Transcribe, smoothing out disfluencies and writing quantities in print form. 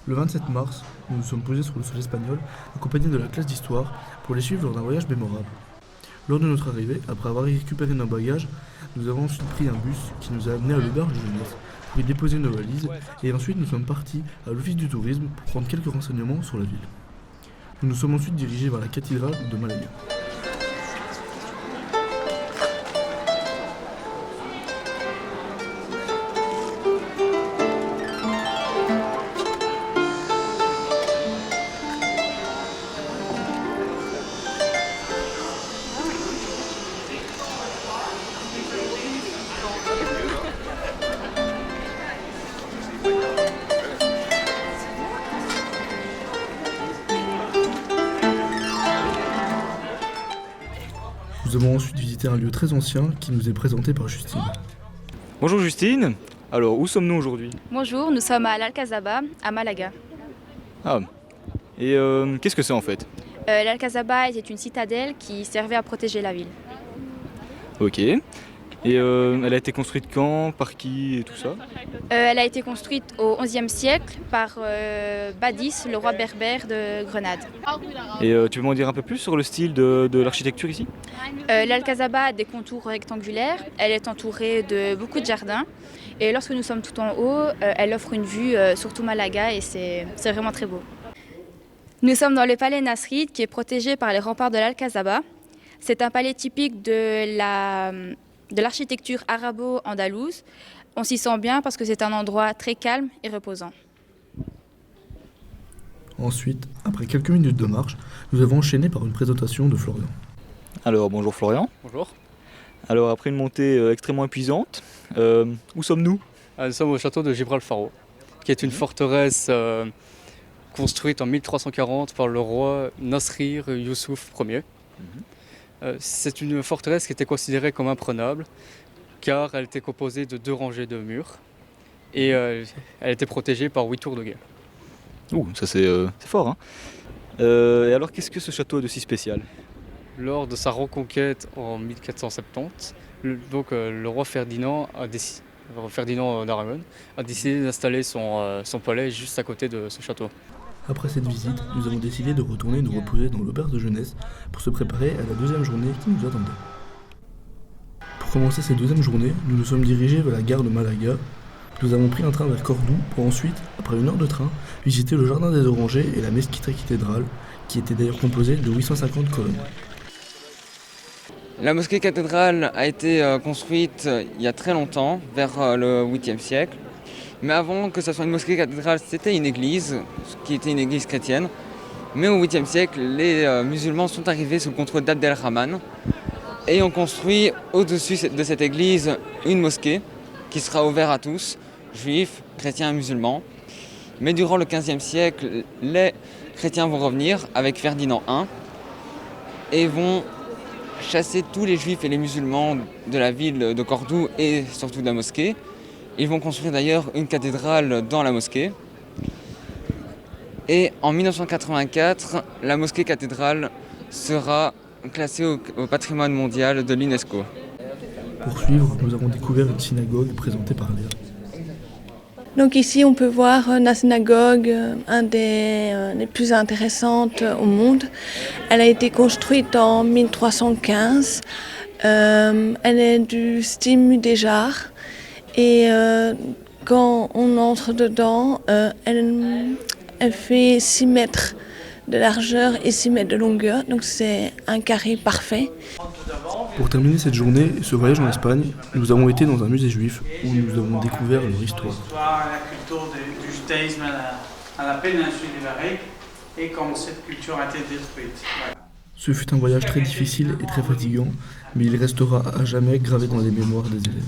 Le 27 mars, nous nous sommes posés sur le sol espagnol, accompagnés de la classe d'histoire, pour les suivre lors d'un voyage mémorable. Lors de notre arrivée, après avoir récupéré nos bagages, nous avons ensuite pris un bus qui nous a amenés à l'auberge de jeunesse pour y déposer nos valises, et ensuite nous sommes partis à l'office du tourisme pour prendre quelques renseignements sur la ville. Nous nous sommes ensuite dirigés vers la cathédrale de Malaga. Nous avons ensuite visité un lieu très ancien qui nous est présenté par Justine. Bonjour Justine, alors où sommes-nous aujourd'hui? Bonjour, nous sommes à l'Alcazaba, à Malaga. Ah, et qu'est-ce que c'est en fait? L'Alcazaba était une citadelle qui servait à protéger la ville. Ok, et elle a été construite quand, par qui et tout ça? Elle a été construite au XIe siècle par Badis, le roi berbère de Grenade. Et tu peux m'en dire un peu plus sur le style de l'architecture ici? L'Alcazaba a des contours rectangulaires, elle est entourée de beaucoup de jardins et lorsque nous sommes tout en haut, elle offre une vue sur tout Malaga et c'est vraiment très beau. Nous sommes dans le palais Nasrid qui est protégé par les remparts de l'Alcazaba. C'est un palais typique de l'architecture arabo-andalouse. On s'y sent bien parce que c'est un endroit très calme et reposant. Ensuite, après quelques minutes de marche, nous avons enchaîné par une présentation de Florian. Alors bonjour Florian. Bonjour. Alors après une montée extrêmement épuisante, où sommes-nous? Nous sommes au château de Gibralfaro, qui est une forteresse construite en 1340 par le roi Nasrir Youssouf Ier. C'est une forteresse qui était considérée comme imprenable car elle était composée de 2 rangées de murs et elle était protégée par 8 tours de guet. Ouh, ça c'est fort hein. Et alors qu'est-ce que ce château a de si spécial? Lors de sa reconquête en 1470, le roi Ferdinand d'Aragon a décidé d'installer son palais juste à côté de ce château. Après cette visite, nous avons décidé de retourner nous reposer dans l'auberge de jeunesse pour se préparer à la deuxième journée qui nous attendait. Pour commencer cette deuxième journée, nous nous sommes dirigés vers la gare de Malaga. Nous avons pris un train vers Cordoue pour ensuite, après 1 heure de train, visiter le jardin des Orangers et la mesquite cathédrale, qui était d'ailleurs composée de 850 colonnes. La mosquée cathédrale a été construite il y a très longtemps, vers le 8e siècle. Mais avant que ce soit une mosquée cathédrale, c'était une église, qui était une église chrétienne. Mais au 8e siècle, les musulmans sont arrivés sous le contrôle d'Abd el-Rahman et ont construit au-dessus de cette église une mosquée qui sera ouverte à tous, juifs, chrétiens et musulmans. Mais durant le 15e siècle, les chrétiens vont revenir avec Ferdinand I et vont chasser tous les juifs et les musulmans de la ville de Cordoue et surtout de la mosquée. Ils vont construire d'ailleurs une cathédrale dans la mosquée. Et en 1984, la mosquée cathédrale sera classée au patrimoine mondial de l'UNESCO. Pour suivre, nous avons découvert une synagogue présentée par Léa. Donc ici, on peut voir la synagogue, un des plus intéressantes au monde. Elle a été construite en 1315. Elle est du style mudéjar. Et quand on entre dedans, elle fait 6 mètres de largeur et 6 mètres de longueur. Donc c'est un carré parfait. Pour terminer cette journée et ce voyage en Espagne, nous avons été dans un musée juif où nous avons découvert leur histoire. La culture du judaïsme à la péninsule ibérique et comment cette culture a été détruite. Voilà. Ce fut un voyage très difficile et très fatigant, mais il restera à jamais gravé dans les mémoires des élèves.